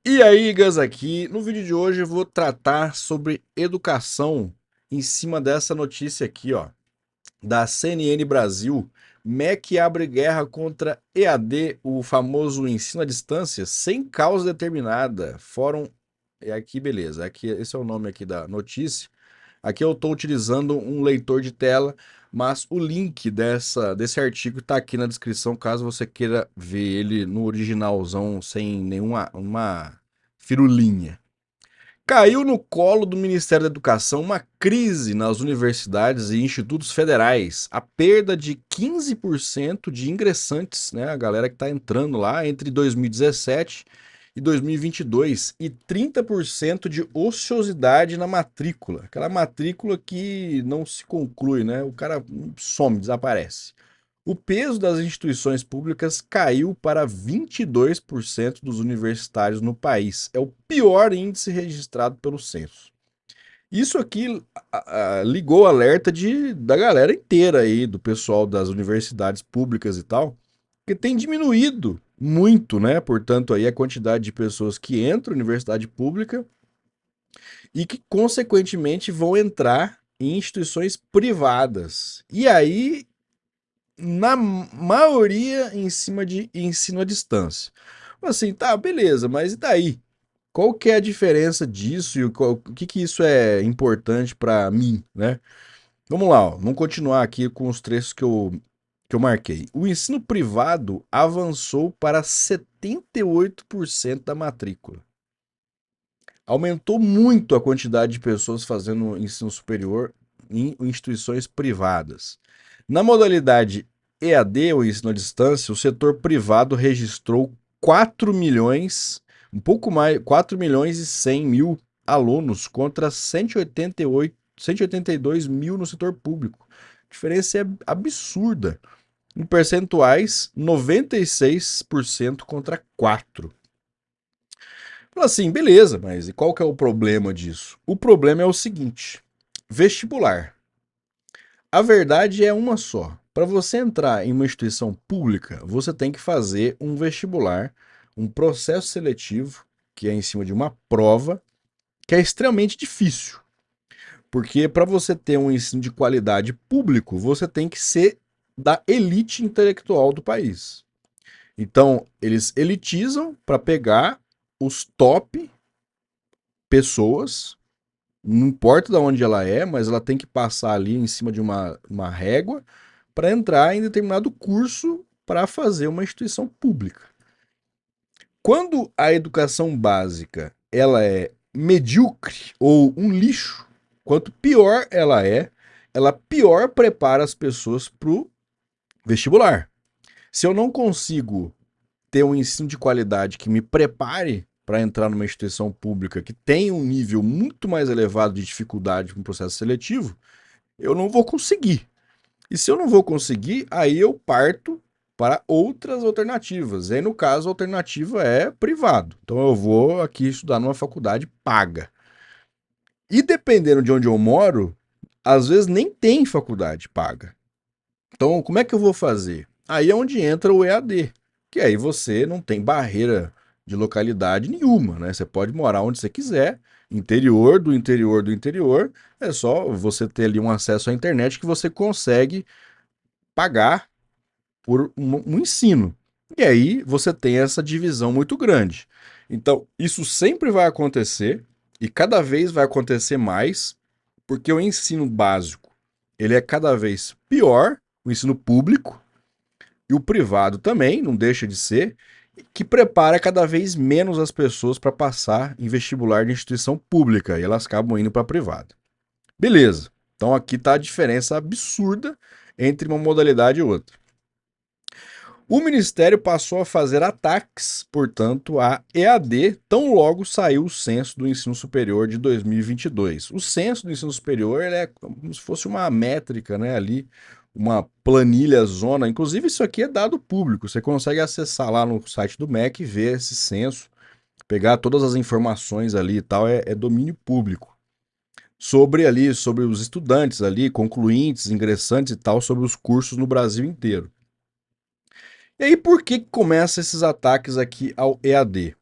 E aí, Gus aqui. No vídeo de hoje eu vou tratar sobre educação em cima dessa notícia aqui, ó, da CNN Brasil. MEC abre guerra contra EAD, o famoso ensino à distância, sem causa determinada. Fórum. É aqui, beleza. Aqui, esse é o nome aqui da notícia. Aqui eu estou utilizando um leitor de tela, mas o link desse artigo está aqui na descrição, caso você queira ver ele no originalzão, sem nenhuma uma firulinha. Caiu no colo do Ministério da Educação uma crise nas universidades e institutos federais. A perda de 15% de ingressantes, né, a galera que está entrando lá entre 2017 e 2022, e 30% de ociosidade na matrícula. Aquela matrícula que não se conclui, né? O cara some, desaparece. O peso das instituições públicas caiu para 22% dos universitários no país. É o pior índice registrado pelo censo. Isso aqui ligou o alerta da galera inteira aí, do pessoal das universidades públicas e tal, que tem diminuído muito, né? Portanto, aí a quantidade de pessoas que entram na universidade pública e que, consequentemente, vão entrar em instituições privadas. E aí na maioria em cima de ensino à distância. Assim, tá, beleza, mas e daí? Qual que é a diferença disso e o que isso é importante para mim, né? Vamos lá, ó, vamos continuar aqui com os trechos que eu marquei. O ensino privado avançou para 78% da matrícula. Aumentou muito a quantidade de pessoas fazendo ensino superior em instituições privadas. Na modalidade EAD, ou ensino à distância, o setor privado registrou 4 milhões, um pouco mais, 4 milhões e 100 mil alunos contra 182 mil no setor público. A diferença é absurda. Em percentuais, 96% contra 4%. Fala assim, beleza, mas e qual que é o problema disso? O problema é o seguinte: vestibular. A verdade é uma só. Para você entrar em uma instituição pública, você tem que fazer um vestibular, um processo seletivo, que é em cima de uma prova, que é extremamente difícil. Porque para você ter um ensino de qualidade público, você tem que ser da elite intelectual do país. Então, eles elitizam para pegar os top pessoas, não importa de onde ela é, mas ela tem que passar ali em cima de uma régua para entrar em determinado curso para fazer uma instituição pública. Quando a educação básica ela é medíocre ou um lixo, quanto pior ela pior prepara as pessoas para o vestibular. Se eu não consigo ter um ensino de qualidade que me prepare para entrar numa instituição pública que tem um nível muito mais elevado de dificuldade no processo seletivo, eu não vou conseguir. E se eu não vou conseguir, aí eu parto para outras alternativas. E aí, no caso, a alternativa é privado. Então eu vou aqui estudar numa faculdade paga. E dependendo de onde eu moro, às vezes nem tem faculdade paga. Então, como é que eu vou fazer? Aí é onde entra o EAD, que aí você não tem barreira de localidade nenhuma, né? Você pode morar onde você quiser, interior do interior do interior, é só você ter ali um acesso à internet que você consegue pagar por um ensino. E aí você tem essa divisão muito grande. Então, isso sempre vai acontecer e cada vez vai acontecer mais, porque o ensino básico, ele é cada vez pior, o ensino público, e o privado também, não deixa de ser, que prepara cada vez menos as pessoas para passar em vestibular de instituição pública e elas acabam indo para a privada. Beleza. Então aqui está a diferença absurda entre uma modalidade e outra. O Ministério passou a fazer ataques, portanto, à EAD, tão logo saiu o censo do ensino superior de 2022. O censo do ensino superior ele é como se fosse uma métrica, né, ali, uma planilha zona. Inclusive, isso aqui é dado público. Você consegue acessar lá no site do MEC e ver esse censo, pegar todas as informações ali e tal, é domínio público. Sobre os estudantes ali, concluintes, ingressantes e tal, sobre os cursos no Brasil inteiro. E aí, por que começam esses ataques aqui ao EAD?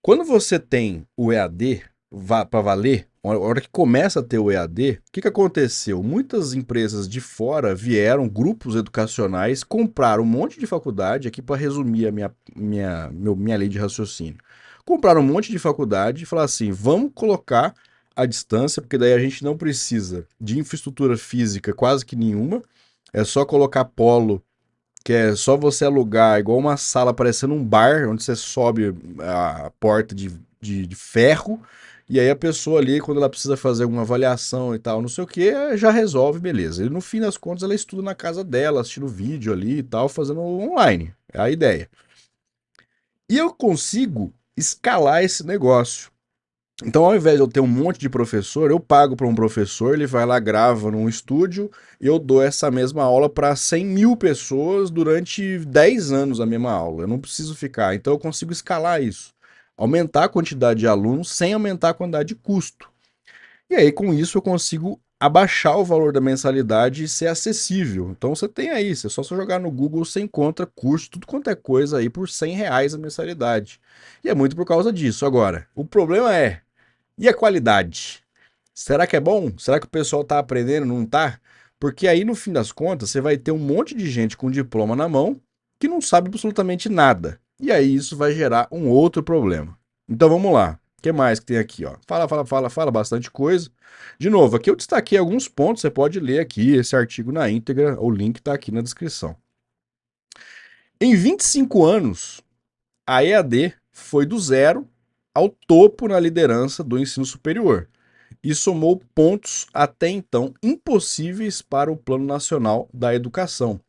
Quando você tem o EAD para valer, a hora que começa a ter o EAD, o que aconteceu? Muitas empresas de fora vieram, grupos educacionais, compraram um monte de faculdade, aqui para resumir a minha lei de raciocínio. Compraram um monte de faculdade e falaram assim: vamos colocar a distância, porque daí a gente não precisa de infraestrutura física quase que nenhuma, é só colocar polo que é só você alugar, igual uma sala parecendo um bar, onde você sobe a porta de ferro, e aí a pessoa ali, quando ela precisa fazer alguma avaliação e tal, não sei o que, já resolve, beleza. E no fim das contas, ela estuda na casa dela, assistindo vídeo ali e tal, fazendo online. É a ideia. E eu consigo escalar esse negócio. Então, ao invés de eu ter um monte de professor, eu pago para um professor, ele vai lá, grava num estúdio, e eu dou essa mesma aula para 100 mil pessoas durante 10 anos a mesma aula. Eu não preciso ficar. Então, eu consigo escalar isso. Aumentar a quantidade de alunos sem aumentar a quantidade de custo. E aí, com isso, eu consigo abaixar o valor da mensalidade e ser acessível. Então, você tem aí, você só jogar no Google, você encontra curso, tudo quanto é coisa aí por R$ 100 a mensalidade. E é muito por causa disso. Agora, o problema é, e a qualidade? Será que é bom? Será que o pessoal tá aprendendo? Não tá? Porque aí, no fim das contas, você vai ter um monte de gente com diploma na mão que não sabe absolutamente nada. E aí isso vai gerar um outro problema. Então vamos lá. O que mais que tem aqui? Ó? Fala bastante coisa. De novo, aqui eu destaquei alguns pontos, você pode ler aqui esse artigo na íntegra, o link está aqui na descrição. Em 25 anos, a EAD foi do zero ao topo na liderança do ensino superior e somou pontos até então impossíveis para o Plano Nacional da Educação.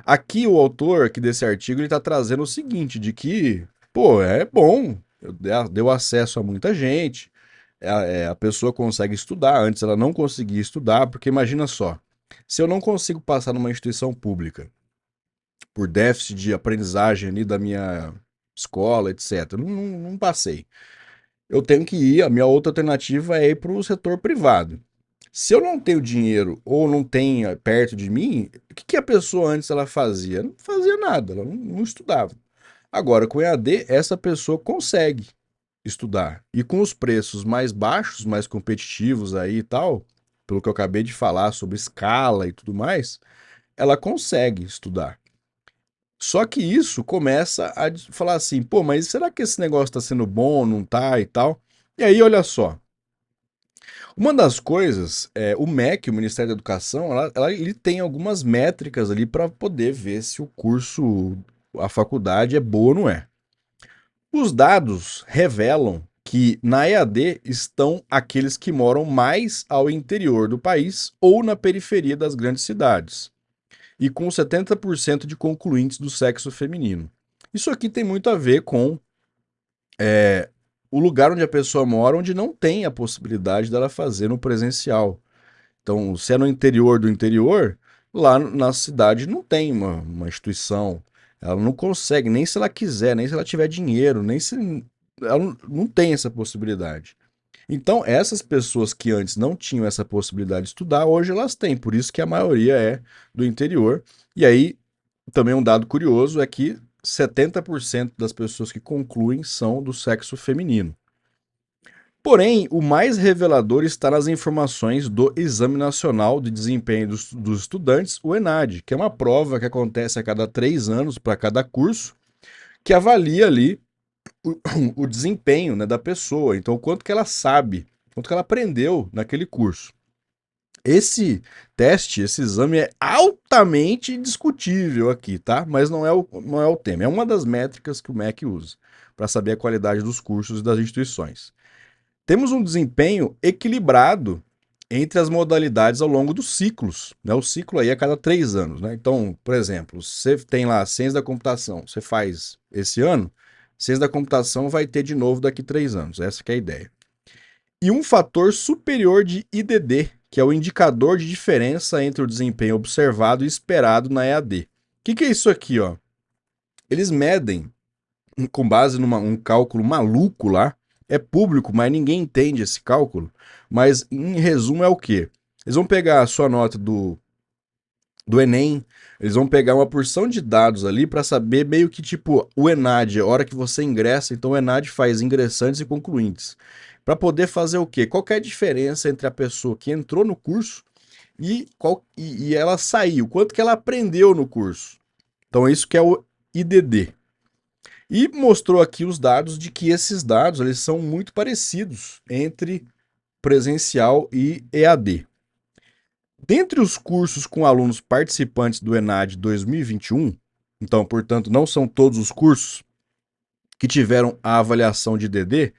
Aqui o autor aqui desse artigo ele está trazendo o seguinte, de que, pô, é bom, deu acesso a muita gente, a pessoa consegue estudar, antes ela não conseguia estudar, porque imagina só, se eu não consigo passar numa instituição pública por déficit de aprendizagem ali da minha escola, etc., não passei. Eu tenho que ir, a minha outra alternativa é ir para o setor privado. Se eu não tenho dinheiro ou não tenho perto de mim, o que a pessoa antes ela fazia? Não fazia nada, ela não estudava. Agora, com o EAD, essa pessoa consegue estudar. E com os preços mais baixos, mais competitivos aí e tal, pelo que eu acabei de falar sobre escala e tudo mais, ela consegue estudar. Só que isso começa a falar assim, pô, mas será que esse negócio está sendo bom, não tá e tal? E aí, olha só, uma das coisas, o MEC, o Ministério da Educação, ele tem algumas métricas ali para poder ver se o curso, a faculdade é boa ou não é. Os dados revelam que na EAD estão aqueles que moram mais ao interior do país ou na periferia das grandes cidades, e com 70% de concluintes do sexo feminino. Isso aqui tem muito a ver com o lugar onde a pessoa mora, onde não tem a possibilidade dela fazer no presencial. Então, se é no interior do interior, lá na cidade não tem uma instituição. Ela não consegue, nem se ela quiser, nem se ela tiver dinheiro, nem se. Ela não tem essa possibilidade. Então, essas pessoas que antes não tinham essa possibilidade de estudar, hoje elas têm. Por isso que a maioria é do interior. E aí, também um dado curioso é que 70% das pessoas que concluem são do sexo feminino. Porém, o mais revelador está nas informações do Exame Nacional de Desempenho dos Estudantes, o ENAD, que é uma prova que acontece a cada 3 anos para cada curso, que avalia ali o desempenho, né, da pessoa. Então, o quanto que ela sabe, quanto que ela aprendeu naquele curso. Esse teste, esse exame é altamente discutível aqui, tá? Mas não é o tema. É uma das métricas que o MEC usa para saber a qualidade dos cursos e das instituições. Temos um desempenho equilibrado entre as modalidades ao longo dos ciclos. Né? O ciclo aí é a cada 3 anos. Né? Então, por exemplo, você tem lá ciência da computação, você faz esse ano, ciência da computação vai ter de novo daqui 3 anos. Essa que é a ideia. E um fator superior de IDD, que é o indicador de diferença entre o desempenho observado e esperado na EAD. O que é isso aqui? Ó? Eles medem com base num um cálculo maluco lá, é público, mas ninguém entende esse cálculo. Mas em resumo é o quê? Eles vão pegar a sua nota do Enem. Eles vão pegar uma porção de dados ali para saber meio que tipo o ENAD, a hora que você ingressa, então o ENAD faz ingressantes e concluintes. Para poder fazer o quê? Qual que é a diferença entre a pessoa que entrou no curso e ela saiu? Quanto que ela aprendeu no curso? Então isso que é o IDD. E mostrou aqui os dados de que esses dados eles são muito parecidos entre presencial e EAD. Dentre os cursos com alunos participantes do ENAD 2021, então, portanto, não são todos os cursos que tiveram a avaliação de DD,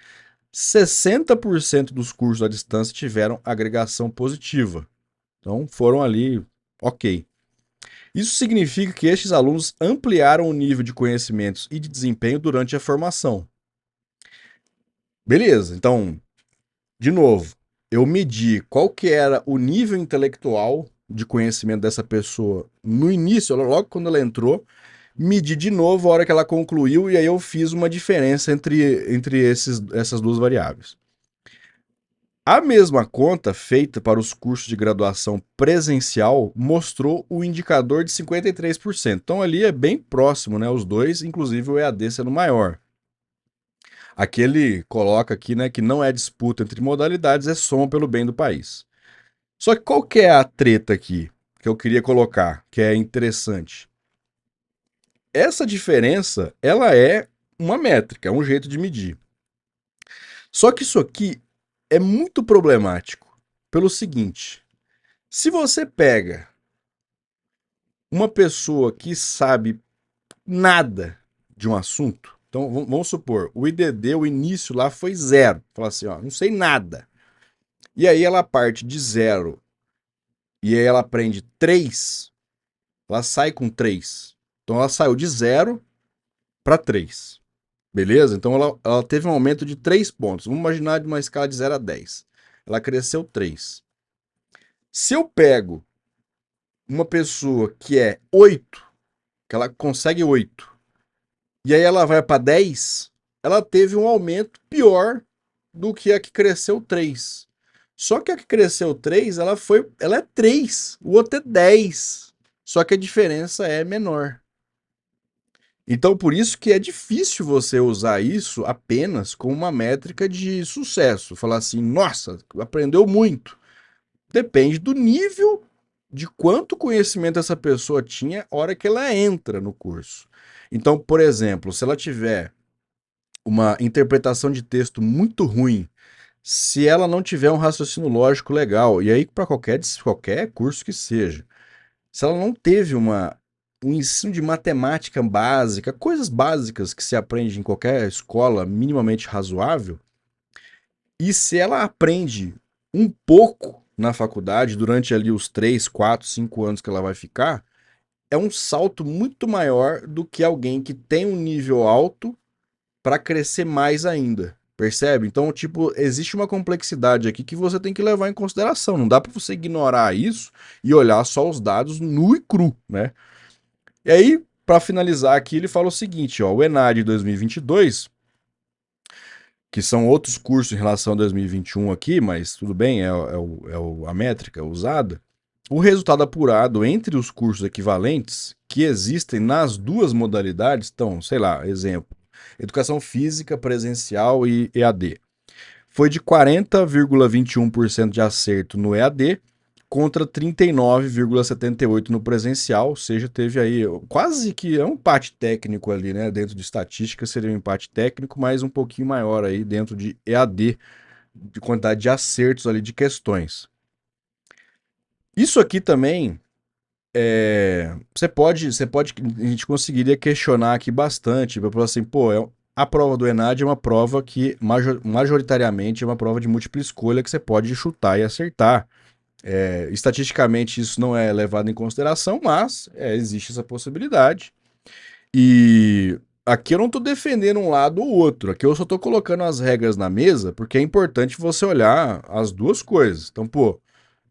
60% dos cursos à distância tiveram agregação positiva. Então, foram ali, ok. Isso significa que estes alunos ampliaram o nível de conhecimentos e de desempenho durante a formação. Beleza, então, de novo, eu medi qual que era o nível intelectual de conhecimento dessa pessoa no início, logo quando ela entrou, medi de novo a hora que ela concluiu e aí eu fiz uma diferença entre essas duas variáveis. A mesma conta feita para os cursos de graduação presencial mostrou o indicador de 53%. Então ali é bem próximo, né? Os dois, inclusive o EAD sendo maior. Aqui ele coloca aqui, né, que não é disputa entre modalidades, é soma pelo bem do país. Só que qual que é a treta aqui que eu queria colocar, que é interessante? Essa diferença, ela é uma métrica, é um jeito de medir. Só que isso aqui é muito problemático pelo seguinte: se você pega uma pessoa que sabe nada de um assunto, então vamos supor, o IDD, o início lá foi zero. Fala assim, ó, não sei nada. E aí ela parte de zero e aí ela aprende 3, ela sai com 3. Então ela saiu de 0 para 3. Beleza? Então ela teve um aumento de 3 pontos. Vamos imaginar de uma escala de 0 a 10. Ela cresceu 3. Se eu pego uma pessoa que é 8, que ela consegue 8, e aí ela vai para 10, ela teve um aumento pior do que a que cresceu 3. Só que a que cresceu 3, ela é 3, o outro é 10. Só que a diferença é menor. Então, por isso que é difícil você usar isso apenas como uma métrica de sucesso. Falar assim, nossa, aprendeu muito. Depende do nível de quanto conhecimento essa pessoa tinha na hora que ela entra no curso. Então, por exemplo, se ela tiver uma interpretação de texto muito ruim, se ela não tiver um raciocínio lógico legal, e aí para qualquer curso que seja, se ela não teve um ensino de matemática básica, coisas básicas que se aprende em qualquer escola minimamente razoável, e se ela aprende um pouco na faculdade, durante ali os 3, 4, 5 anos que ela vai ficar, é um salto muito maior do que alguém que tem um nível alto para crescer mais ainda. Percebe? Então, tipo, existe uma complexidade aqui que você tem que levar em consideração. Não dá para você ignorar isso e olhar só os dados nu e cru, né? E aí, para finalizar aqui, ele fala o seguinte, ó, o ENAD 2022, que são outros cursos em relação a 2021 aqui, mas tudo bem, a métrica usada. O resultado apurado entre os cursos equivalentes que existem nas duas modalidades, então, sei lá, exemplo, educação física, presencial e EAD, foi de 40,21% de acerto no EAD contra 39,78% no presencial, ou seja, teve aí quase que é um empate técnico ali, né? Dentro de estatística seria um empate técnico, mas um pouquinho maior aí dentro de EAD, de quantidade de acertos ali de questões. Isso aqui também a gente conseguiria questionar aqui bastante, para falar assim, pô, a prova do ENAD é uma prova que majoritariamente é uma prova de múltipla escolha que você pode chutar e acertar. Estatisticamente isso não é levado em consideração, mas existe essa possibilidade. E aqui eu não estou defendendo um lado ou outro, aqui eu só estou colocando as regras na mesa porque é importante você olhar as duas coisas. Então, pô,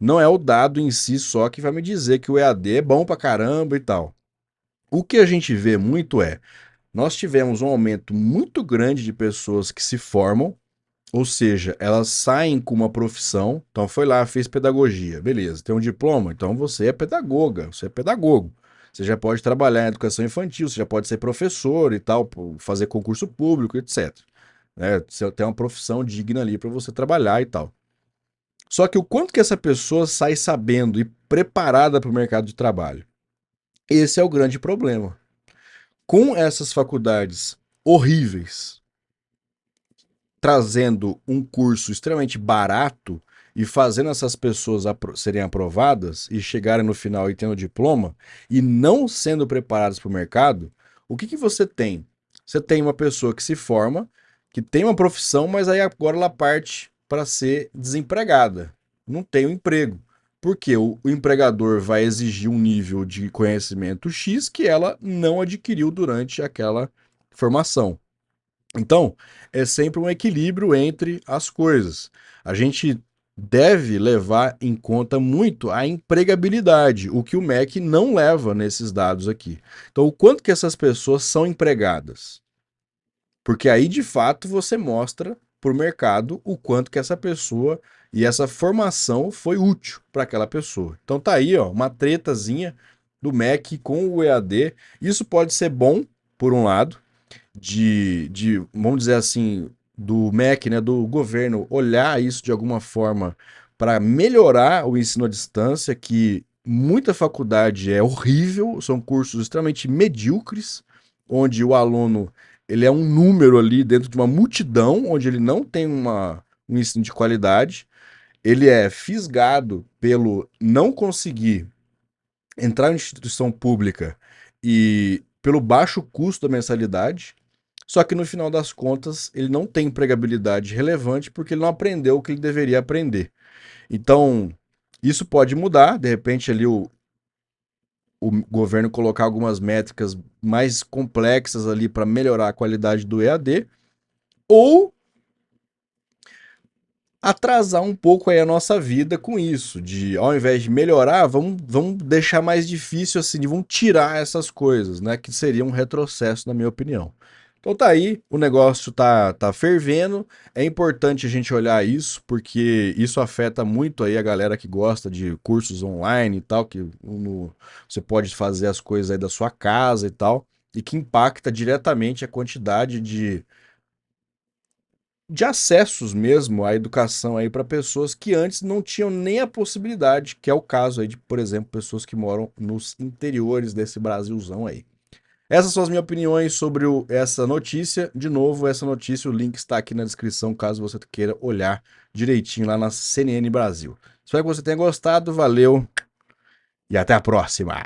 não é o dado em si só que vai me dizer que o EAD é bom pra caramba e tal. O que a gente vê muito nós tivemos um aumento muito grande de pessoas que se formam Ou seja, elas saem com uma profissão, então foi lá, fez pedagogia, beleza, tem um diploma, então você é pedagoga, você é pedagogo. Você já pode trabalhar em educação infantil, você já pode ser professor e tal, fazer concurso público, etc. Né? Você tem uma profissão digna ali para você trabalhar e tal. Só que o quanto que essa pessoa sai sabendo e preparada para o mercado de trabalho? Esse é o grande problema. Com essas faculdades horríveis, trazendo um curso extremamente barato e fazendo essas pessoas serem aprovadas e chegarem no final e tendo diploma e não sendo preparadas para o mercado, o que você tem? Você tem uma pessoa que se forma, que tem uma profissão, mas aí agora ela parte para ser desempregada. Não tem um emprego. Porque o empregador vai exigir um nível de conhecimento X que ela não adquiriu durante aquela formação. Então, é sempre um equilíbrio entre as coisas. A gente deve levar em conta muito a empregabilidade, o que o MEC não leva nesses dados aqui. Então, o quanto que essas pessoas são empregadas? Porque aí, de fato, você mostra para o mercado o quanto que essa pessoa e essa formação foi útil para aquela pessoa. Então tá aí, ó, uma tretazinha do MEC com o EAD. Isso pode ser bom, por um lado, vamos dizer assim, do MEC, né, do governo, olhar isso de alguma forma para melhorar o ensino à distância, que muita faculdade é horrível, são cursos extremamente medíocres, onde o aluno ele é um número ali dentro de uma multidão, onde ele não tem um ensino de qualidade, ele é fisgado pelo não conseguir entrar em instituição pública e pelo baixo custo da mensalidade, só que no final das contas ele não tem empregabilidade relevante porque ele não aprendeu o que ele deveria aprender. Então, isso pode mudar, de repente ali o governo colocar algumas métricas mais complexas ali para melhorar a qualidade do EAD, ou atrasar um pouco aí a nossa vida com isso, de ao invés de melhorar, vamos deixar mais difícil assim, vamos tirar essas coisas, né, que seria um retrocesso na minha opinião. Então tá aí, o negócio tá fervendo, é importante a gente olhar isso, porque isso afeta muito aí a galera que gosta de cursos online e tal, que você pode fazer as coisas aí da sua casa e tal, e que impacta diretamente a quantidade de acessos mesmo à educação aí para pessoas que antes não tinham nem a possibilidade, que é o caso aí de, por exemplo, pessoas que moram nos interiores desse Brasilzão aí. Essas são as minhas opiniões sobre essa notícia. De novo, essa notícia, o link está aqui na descrição, caso você queira olhar direitinho lá na CNN Brasil. Espero que você tenha gostado, valeu e até a próxima!